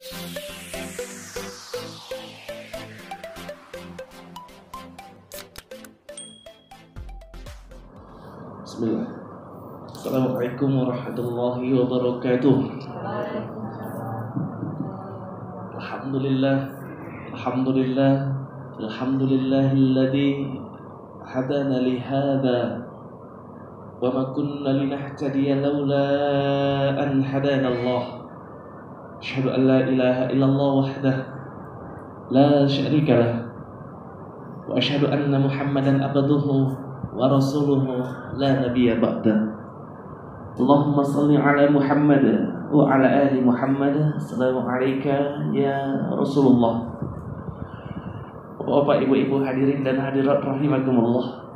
Bismillah. Assalamualaikum warahmatullahi wabarakatuh. Alhamdulillah, alhamdulillah, alhamdulillahilladzi hadana li hadza wa ma kunna linahtadiya laula an hadana Allah. Asyhadu an la ilaha illallah wahdahu la syarika lah wa asyhadu anna Muhammadan abduhu wa rasuluhu la nabiyya ba'da. Allahumma salli ala Muhammad wa ala ali Muhammad. Assalamu alayka ya Rasulullah. Bapak, ibu-ibu hadirin dan hadirat rahimakumullah.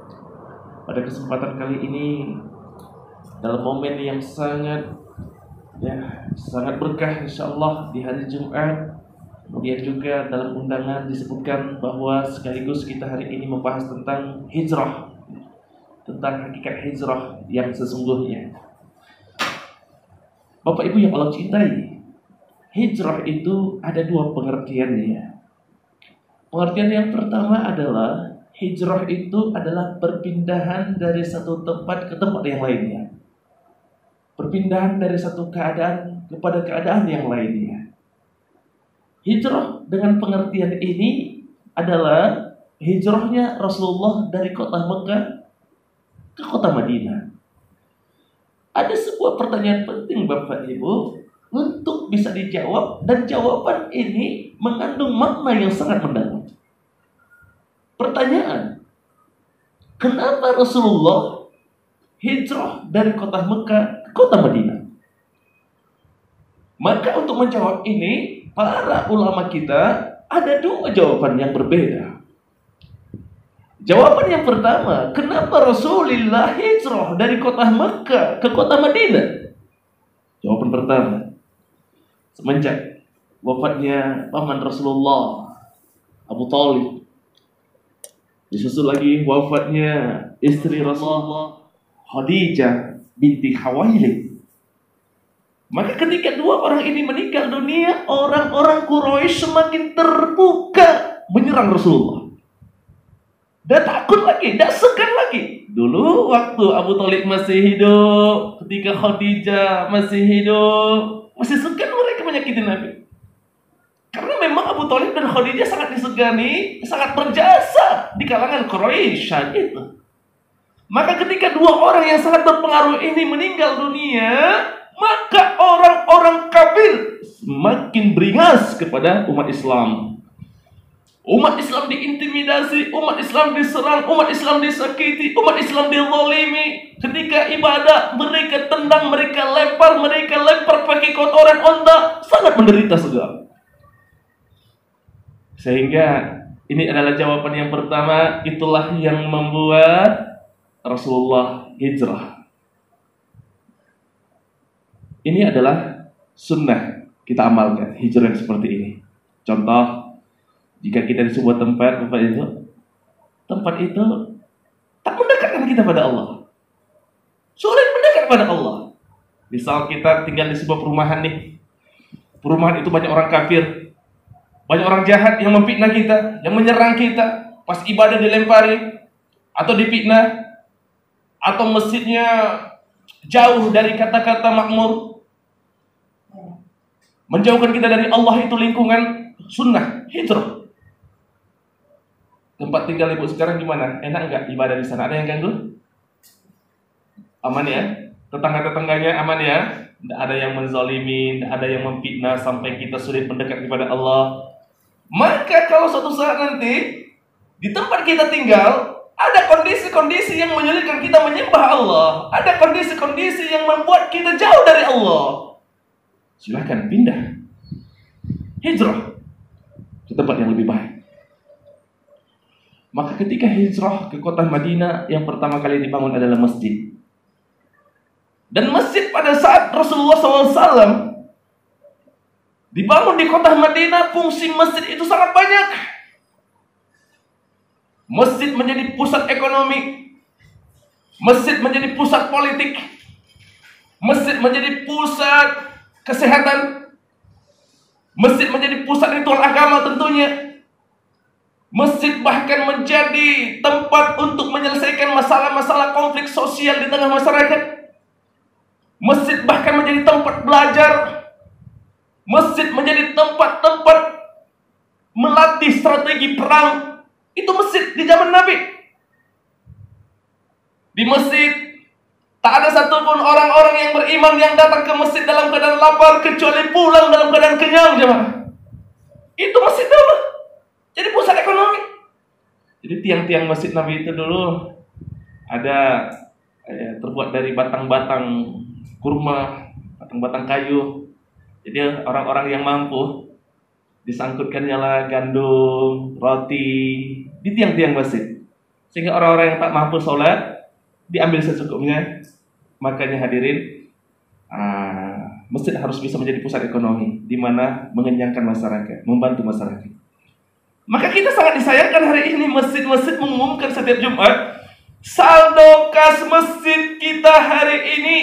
Pada kesempatan kali ini, dalam momen yang sangat berkah insyaallah di hari Jumat, kemudian juga dalam undangan disebutkan bahwa sekaligus kita hari ini membahas tentang hijrah, tentang hakikat hijrah yang sesungguhnya. Bapak Ibu yang Allah cintai, hijrah itu ada dua pengertiannya. Pengertian yang pertama adalah hijrah itu adalah perpindahan dari satu tempat ke tempat yang lainnya. Perpindahan dari satu keadaan kepada keadaan yang lainnya. Hijrah dengan pengertian ini adalah hijrahnya Rasulullah dari kota Mekah ke kota Madinah. Ada sebuah pertanyaan penting Bapak Ibu untuk bisa dijawab, dan jawaban ini mengandung makna yang sangat mendalam. Pertanyaan, kenapa Rasulullah hijrah dari kota Mekah ke kota Madinah? Maka untuk menjawab ini, para ulama kita ada dua jawaban yang berbeda. Jawaban yang pertama, kenapa Rasulullah hijrah dari kota Mekah ke kota Madinah? Jawaban pertama, semenjak wafatnya paman Rasulullah, Abu Thalib, disusul lagi wafatnya istri Rasulullah, Khadijah binti Khuwailid. Maka ketika dua orang ini meninggal dunia, orang-orang Quraisy semakin terbuka menyerang Rasulullah. Dan takut lagi, dan segan lagi. Dulu waktu Abu Thalib masih hidup, ketika Khadijah masih hidup, masih segan mereka menyakiti Nabi. Karena memang Abu Thalib dan Khadijah sangat disegani, sangat berjasa di kalangan Quraisy saat itu. Maka ketika dua orang yang sangat berpengaruh ini meninggal dunia, maka orang-orang kafir semakin beringas kepada umat Islam. Umat Islam diintimidasi, umat Islam diserang, umat Islam disakiti, umat Islam dizalimi. Ketika ibadah, mereka tendang, mereka lempar pakai kotoran onta, sangat menderita segala. Sehingga ini adalah jawaban yang pertama, itulah yang membuat Rasulullah hijrah. Ini adalah sunnah kita amalkan, hijrah seperti ini. Contoh, jika kita di sebuah tempat itu tak mendekatkan kita pada Allah, sulit mendekat pada Allah. Misal kita tinggal di sebuah perumahan nih, perumahan itu banyak orang kafir, banyak orang jahat yang memfitnah kita, yang menyerang kita, pas ibadah dilempari atau difitnah, atau masjidnya jauh dari kata-kata makmur, menjauhkan kita dari Allah, itu lingkungan sunnah hijrah. Tempat tinggal ibu sekarang gimana? Enak nggak ibadah di sana? Ada yang ganggu? Aman ya? Tetangga-tetangganya aman ya? Tidak ada yang menzalimi, tidak ada yang memfitnah sampai kita sulit mendekat kepada Allah. Maka kalau suatu saat nanti di tempat kita tinggal ada kondisi-kondisi yang menyulitkan kita menyembah Allah, ada kondisi-kondisi yang membuat kita jauh dari Allah, silakan pindah, hijrah ke tempat yang lebih baik. Maka ketika hijrah ke kota Madinah, yang pertama kali dibangun adalah masjid. Dan masjid pada saat Rasulullah SAW dibangun di kota Madinah, fungsi masjid itu sangat banyak. Masjid menjadi pusat ekonomi, masjid menjadi pusat politik, masjid menjadi pusat kesehatan, Masjid menjadi pusat ritual agama tentunya. Masjid bahkan menjadi tempat untuk menyelesaikan masalah-masalah konflik sosial di tengah masyarakat. Masjid bahkan menjadi tempat belajar. Masjid menjadi tempat-tempat melatih strategi perang. Itu masjid di zaman Nabi. Di masjid tak ada satupun orang-orang yang beriman yang datang ke masjid dalam keadaan lapar kecuali pulang dalam keadaan kenyang, jemaah. Itu masjid dulu. Jadi pusat ekonomi. Jadi tiang-tiang masjid Nabi itu dulu ada terbuat dari batang-batang kurma, batang-batang kayu. Jadi orang-orang yang mampu disangkutkannya lah gandum, roti di tiang-tiang masjid. Sehingga orang-orang yang tak mampu sholat diambil secukupnya. Makanya hadirin, masjid harus bisa menjadi pusat ekonomi di mana mengenyangkan masyarakat, membantu masyarakat. Maka kita sangat disayangkan hari ini masjid-masjid mengumumkan setiap Jumat saldo kas masjid kita hari ini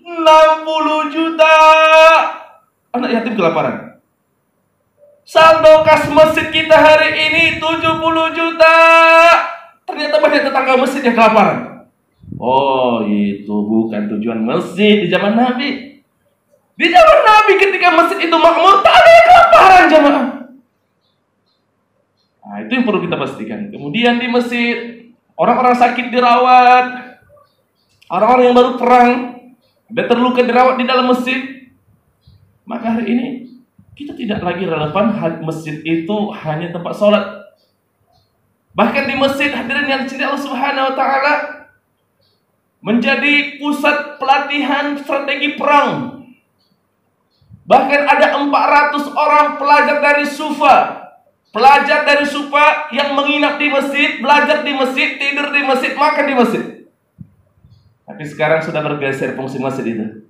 60 juta. Anak yatim kelaparan. Saldo kas masjid kita hari ini 70 juta. Ternyata banyak tetangga masjid yang kelaparan. Oh, itu bukan tujuan masjid di zaman Nabi. Di zaman Nabi ketika masjid itu makmur, tak ada yang kelaparan, jemaah. Nah, itu yang perlu kita pastikan. Kemudian di masjid, orang-orang sakit dirawat, orang-orang yang baru perang, ada terluka dirawat di dalam masjid. Maka hari ini kita tidak lagi relevan masjid itu hanya tempat sholat. Bahkan di masjid, hadirin yang dicintai Allah Subhanahu wa taala, menjadi pusat pelatihan strategi perang. Bahkan ada 400 orang pelajar dari Sufa, pelajar dari Sufa yang menginap di masjid, belajar di masjid, tidur di masjid, makan di masjid. Tapi sekarang sudah bergeser fungsi masjid itu.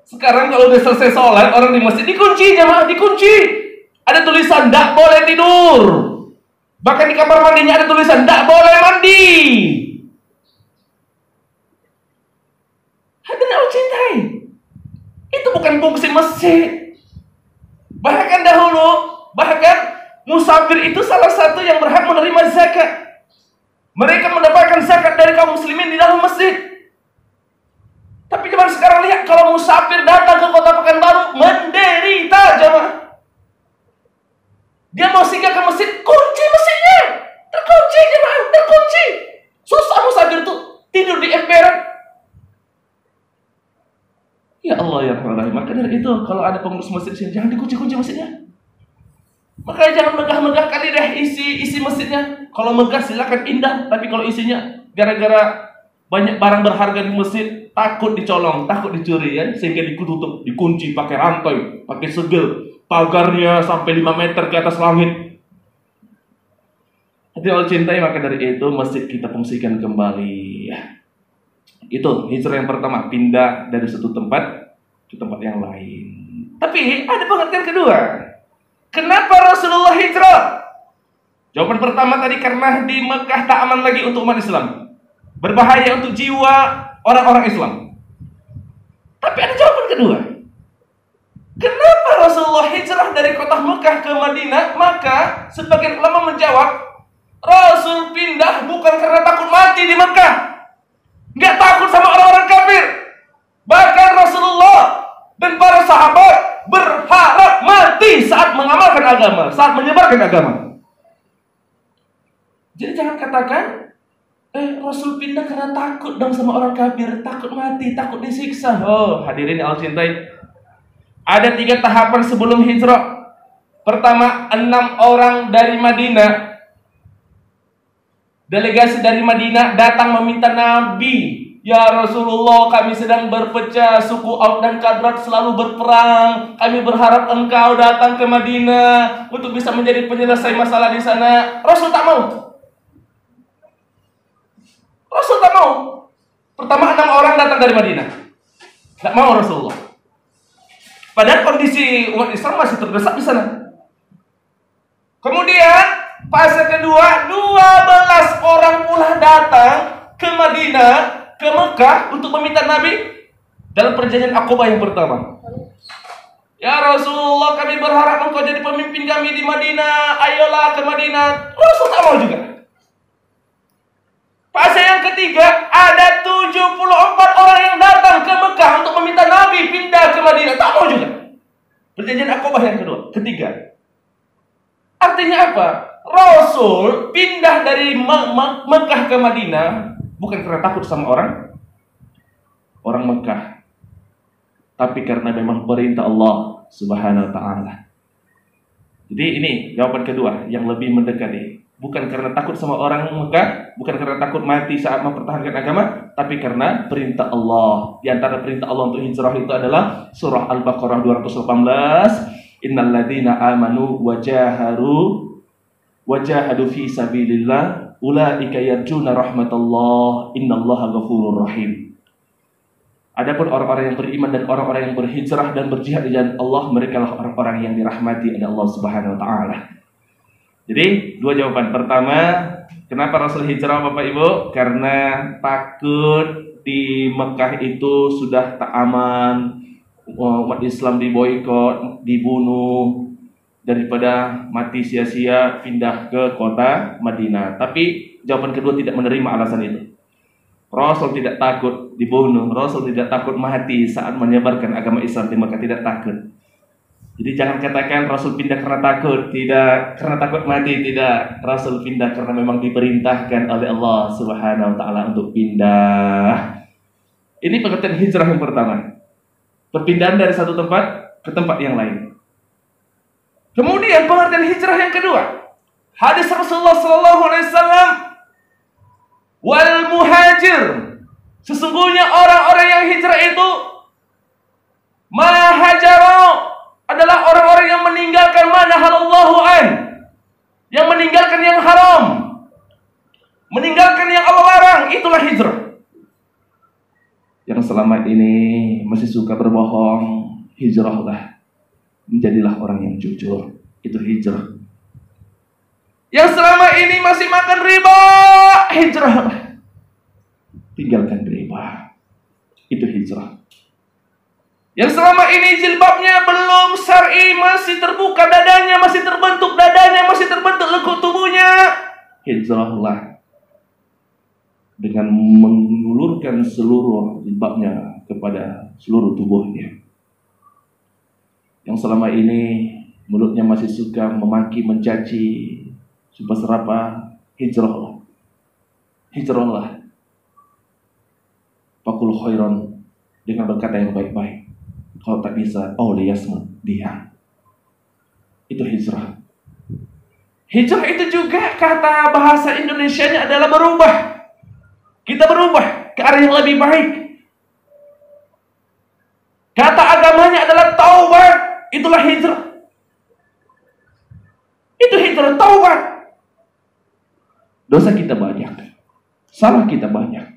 Sekarang kalau udah selesai sholat, orang di masjid dikunci, jemaah, dikunci. Ada tulisan, tidak boleh tidur. Bahkan di kamar mandinya ada tulisan, tidak boleh mandi. Hadirin Allah cintai, itu bukan fungsi masjid. Bahkan dahulu, musafir itu salah satu yang berhak menerima zakat. Mereka mendapatkan zakat dari kaum muslimin di dalam masjid. Tapi zaman sekarang lihat, kalau musafir datang ke kota Pekanbaru, menderita, jemaah. Dia mau singgah ke masjid, kunci masjidnya, terkunci, jemaah, terkunci. Susah musafir itu tidur di emperan. Ya Allah ya Rahman. Maka dari itu, kalau ada pengurus masjid di sini, jangan dikunci-kunci masjidnya. Makanya jangan megah-megah kali deh isi masjidnya. Kalau megah silakan indah, tapi kalau isinya gara-gara banyak barang berharga di masjid, takut dicolong, takut dicuri ya, sehingga ditutup, dikunci pakai rantai, pakai segel, pagarnya sampai 5 meter ke atas langit. Hati Allah cintai, maka dari itu masjid kita fungsikan kembali. Itu hijrah yang pertama, pindah dari satu tempat ke tempat yang lain. Tapi ada pengertian kedua. Kenapa Rasulullah hijrah? Jawaban pertama tadi, karena di Mekah tak aman lagi untuk umat Islam, berbahaya untuk jiwa orang-orang Islam. Tapi ada jawaban kedua. Kenapa Rasulullah hijrah dari kota Mekah ke Madinah? Maka sebagian ulama menjawab, Rasul pindah bukan karena takut mati di Mekah, nggak takut sama orang-orang kafir. Bahkan Rasulullah dan para sahabat berharap mati saat mengamalkan agama, saat menyebarkan agama. Jadi jangan katakan Rasul pindah karena takut dong sama orang kafir, takut mati, takut disiksa. Oh, hadirin Allah cintai, ada 3 tahapan sebelum hijrah. Pertama, 6 orang dari Madinah, delegasi dari Madinah datang meminta Nabi, ya Rasulullah, kami sedang berpecah, suku Aus dan Khazraj selalu berperang. Kami berharap engkau datang ke Madinah untuk bisa menjadi penyelesai masalah di sana. Rasul tak mau. Rasul tak mau. Pertama 6 orang datang dari Madinah, tak mau Rasulullah. Padahal kondisi umat Islam masih terdesak di sana. Kemudian fase kedua, 12 orang pula datang ke Madinah, ke Mekah untuk meminta Nabi dalam perjanjian Aqabah yang pertama. Ya Rasulullah, kami berharap engkau jadi pemimpin kami di Madinah. Ayolah ke Madinah. Rasul tak mau juga. Fase yang ketiga, ada 74 orang yang datang ke Mekah untuk meminta Nabi pindah ke Madinah. Tak mau juga. Perjanjian Aqabah yang ketiga. Artinya apa? Rasul pindah dari Mekah ke Madinah bukan karena takut sama orang Mekah, tapi karena memang perintah Allah Subhanahu wa ta'ala. Jadi ini jawaban kedua yang lebih mendekati. Bukan karena takut sama orang Mekah, bukan karena takut mati saat mempertahankan agama, tapi karena perintah Allah. Di antara perintah Allah untuk hijrah itu adalah surah Al-Baqarah 218. Innal ladzina amanu wajahadu fi sabilillah ulaika yarjuna rahmatallah innallaha ghafurur rahim. Adapun orang-orang yang beriman dan orang-orang yang berhijrah dan berjihad di jalan Allah, mereka lah orang-orang yang dirahmati oleh Allah Subhanahu wa taala. Jadi, dua jawaban. Pertama, kenapa Rasul hijrah Bapak Ibu? Karena takut di Mekah itu sudah tak aman, umat Islam diboikot, dibunuh, daripada mati sia-sia pindah ke kota Madinah. Tapi jawaban kedua tidak menerima alasan itu. Rasul tidak takut dibunuh, Rasul tidak takut mati saat menyebarkan agama Islam di Mekah, tidak takut. Jadi jangan katakan Rasul pindah karena takut, tidak karena takut mati, tidak. Rasul pindah karena memang diperintahkan oleh Allah Subhanahu wa taala untuk pindah. Ini pengertian hijrah yang pertama. Perpindahan dari satu tempat ke tempat yang lain. Kemudian pengertian hijrah yang kedua. Hadis Rasulullah sallallahu alaihi wasallam, wal muhajir, sesungguhnya orang-orang yang hijrah itu mahajaru, adalah orang-orang yang meninggalkan ma nahallallahu an, yang meninggalkan yang haram, meninggalkan yang Allah larang. Itulah hijrah. Yang selama ini masih suka berbohong, hijrahlah, menjadilah orang yang jujur. Itu hijrah. Yang selama ini masih makan riba, hijrahlah, tinggalkan riba. Itu hijrah. Yang selama ini jilbabnya belum syar'i, masih terbuka dadanya, masih terbentuk dadanya, masih terbentuk lekuk tubuhnya, hijrahlah dengan mengulurkan seluruh jilbabnya kepada seluruh tubuhnya. Yang selama ini mulutnya masih suka memaki, mencaci, sumpah serapah, hijrahlah. Hijrahlah. Faqul khairan, dengan berkata yang baik-baik. Kalau tak bisa, liyasmut, diam. Itu hijrah. Hijrah itu juga kata bahasa Indonesianya adalah berubah. Kita berubah ke arah yang lebih baik. Kata agamanya adalah taubat. Itulah hijrah. Itu hijrah, taubat. Dosa kita banyak, salah kita banyak.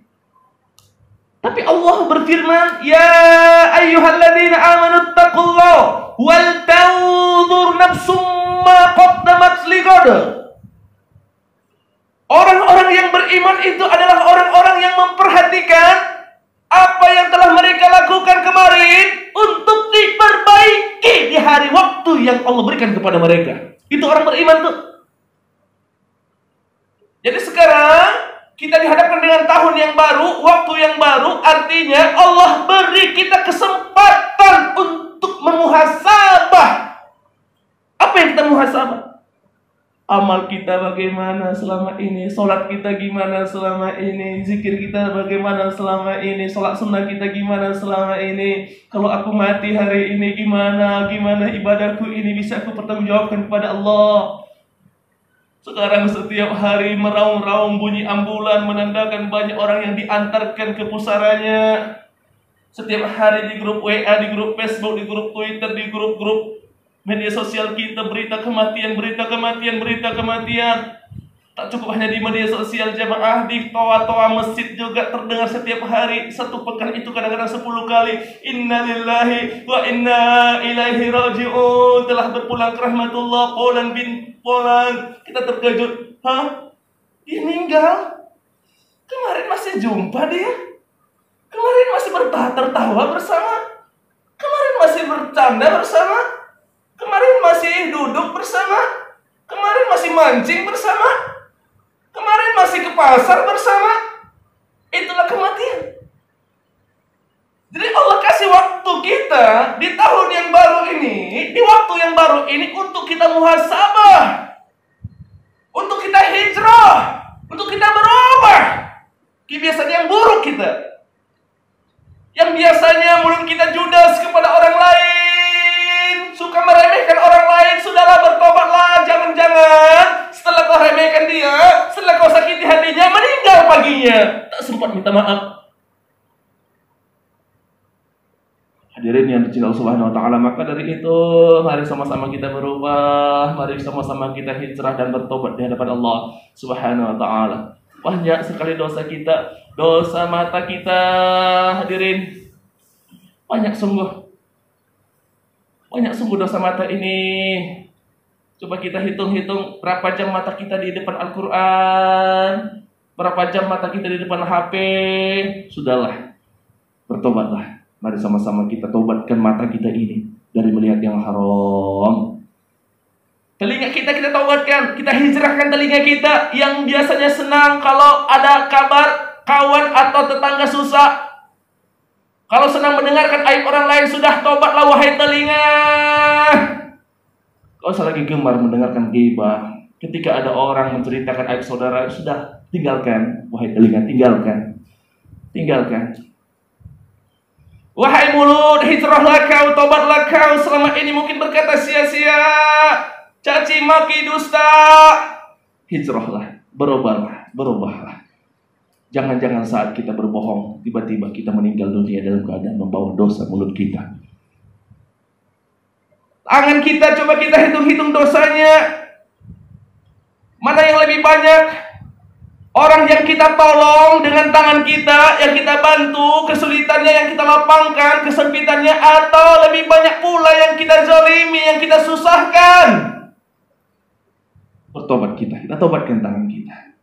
Tapi Allah berfirman, ya ayyuhalladzina amanu taqullaha wal tanzur nafsum ma qaddamat lighad. Orang-orang yang beriman itu adalah orang-orang yang memperhatikan apa yang telah mereka lakukan kemarin untuk diperbaiki di hari waktu yang Allah berikan kepada mereka. Itu orang beriman tuh. Jadi sekarang kita dihadapkan dengan tahun yang baru, waktu yang baru, artinya Allah beri kita kesempatan untuk memuhasabah. Apa yang kita muhasabah? Amal kita bagaimana selama ini, sholat kita gimana selama ini, zikir kita bagaimana selama ini, sholat sunnah kita gimana selama ini. Kalau aku mati hari ini gimana ibadahku ini bisa aku pertanggungjawabkan kepada Allah. Sekarang setiap hari meraung-raung bunyi ambulan menandakan banyak orang yang diantarkan ke pusaranya. Setiap hari di grup WA, di grup Facebook, di grup Twitter, di grup-grup media sosial kita berita kematian. Tak cukup hanya di media sosial, jamaah di toa-toa masjid juga terdengar setiap hari. Satu pekan itu kadang-kadang 10 kali. Innalillahi wa inna ilaihi raji'un. Telah berpulang ke rahmatullah. Polan bin Polan. Kita terkejut. Hah? Dia meninggal? Kemarin masih jumpa dia. Kemarin masih tertawa bersama. Kemarin masih bercanda bersama. Kemarin masih duduk bersama. Kemarin masih mancing bersama. Kemarin masih ke pasar bersama. Itulah kematian. Jadi Allah kasih waktu kita di tahun yang baru ini, di waktu yang baru ini untuk kita muhasabah, untuk kita hijrah, untuk kita berubah kebiasaan yang buruk kita, yang biasanya mulut kita judes kepada orang lain, suka meremehkan orang lain. Sudahlah, bertobatlah. Jangan-jangan setelah kau remehkan dia, setelah kau sakiti hatinya, meninggal paginya, tak sempat minta maaf. Hadirin yang dicintai Allah Subhanahu wa taala, maka dari itu mari sama-sama kita berubah, mari sama-sama kita hijrah dan bertobat di hadapan Allah Subhanahu wa taala. Banyak sekali dosa kita, dosa mata kita, hadirin. Banyak sungguh dosa mata ini. Coba kita hitung-hitung berapa jam mata kita di depan Al-Qur'an, berapa jam mata kita di depan HP. Sudahlah, bertobatlah. Mari sama-sama kita tobatkan mata kita ini dari melihat yang haram. Telinga kita tobatkan, kita hijrahkan telinga kita yang biasanya senang kalau ada kabar kawan atau tetangga susah. Kalau senang mendengarkan aib orang lain, sudah tobatlah wahai telinga. Kau lagi gemar mendengarkan ghibah. Ketika ada orang menceritakan aib saudara, sudah tinggalkan wahai telinga, tinggalkan. Wahai mulut, hijrahlah kau, tobatlah kau. Selama ini mungkin berkata sia-sia, caci maki, dusta. Hijrahlah, berubahlah. Jangan-jangan saat kita berbohong, tiba-tiba kita meninggal dunia dalam keadaan membawa dosa mulut kita. Tangan kita, coba kita hitung-hitung dosanya. Mana yang lebih banyak? Orang yang kita tolong dengan tangan kita, yang kita bantu, kesulitannya yang kita lapangkan, kesempitannya, atau lebih banyak pula yang kita zalimi, yang kita susahkan. Bertobat kita tobatkan tangan kita.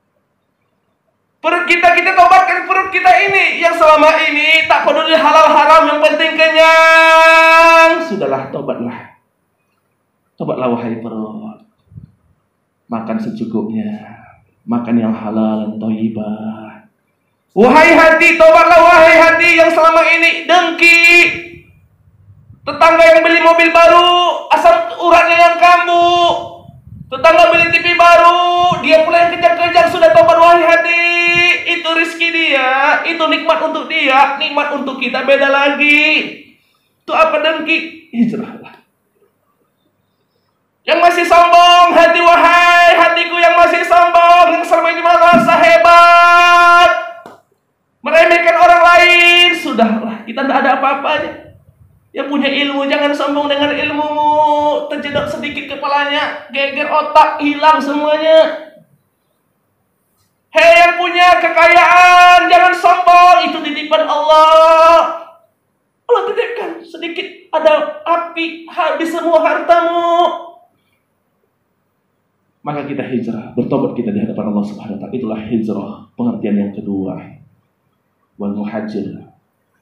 Perut kita tobatkan perut kita ini, yang selama ini tak peduli halal haram, yang penting kenyang. Sudahlah, tobatlah wahai perut. Makan secukupnya. Makan yang halal dan thayyibah. Wahai hati, tobatlah wahai hati yang selama ini dengki. Tetangga yang beli mobil baru, asam uratnya yang kambuh. Tetangga beli TV baru, dia pula yang kejar-kejar. Sudah tobat wahai hati. Itu rezeki dia, itu nikmat untuk dia, nikmat untuk kita beda lagi. Itu apa dengki? Hijrahlah. Yang masih sombong, hati wahai hatiku yang masih sombong, yang selama ini merasa hebat, meremehkan orang lain, sudahlah, kita tidak ada apa-apanya. Yang punya ilmu jangan sombong dengan ilmumu, terjedok sedikit kepalanya, geger otak, hilang semuanya. Hei yang punya kekayaan, jangan sombong, itu titipan Allah. Allah titipkan, sedikit ada api, habis semua hartamu. Maka kita hijrah, bertobat kita di hadapan Allah Subhanahu wa taala. Itulah hijrah. Pengertian yang kedua. Wal muhajir,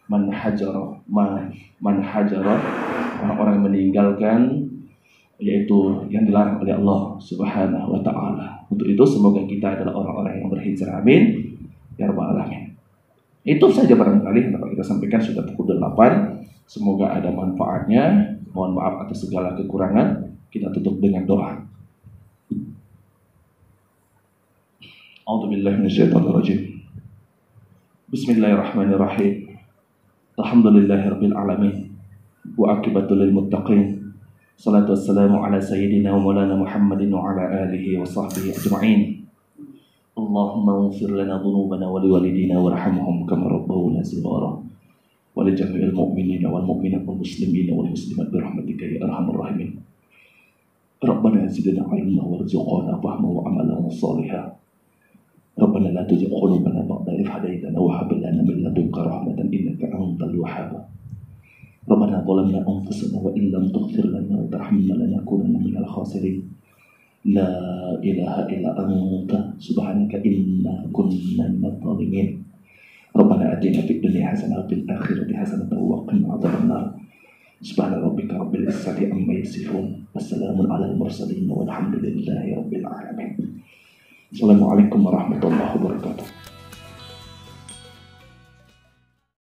man hajara, orang-orang yang meninggalkan, yaitu yang dilarang oleh Allah Subhanahu wa taala. Untuk itu semoga kita adalah orang-orang yang berhijrah. Amin ya rabbal alamin. Itu saja barangkali yang dapat kita sampaikan, sudah pukul 8. Semoga ada manfaatnya. Mohon maaf atas segala kekurangan. Kita tutup dengan doa. A'udzubillahi minasyaitonirrajim. Bismillahirrahmanirrahim. Alhamdulillahirabbil alamin. Wa aqibatul lil muttaqin. Salatu wassalamu ala sayyidina wa maulana Muhammadin wa ala alihi wa sahbihi ajma'in. Allahumma ighfir lana dhunubana wa liwalidina warhamhum kama rabbawna shighara. Wa li jami'il mu'minina wal mu'minat wal muslimina wal muslimat bi rahmatika ya arhamar rahimin. Rabbana zidna 'ilman warzuqna fahman wa 'amalan shalihan. Rabbana la tuzigh qulubana ba'da idh hadaytana wa hab lana min ladunka rahmatan innaka antal wahhab. Rabbana zalamna anfusana wa in lam taghfir lana wa tarhamna lanakunanna minal khasirin. La ilaha illa anta subhanaka inna kunna minadh dhalimin. Rabbana atina fid dunya hasanah wa fil akhirati hasanah wa qina adzabannar. Subhana rabbika rabbil izzati amma yasifun. Wassalamun alal mursalin walhamdulillahi rabbil alamin. Assalamualaikum warahmatullahi wabarakatuh.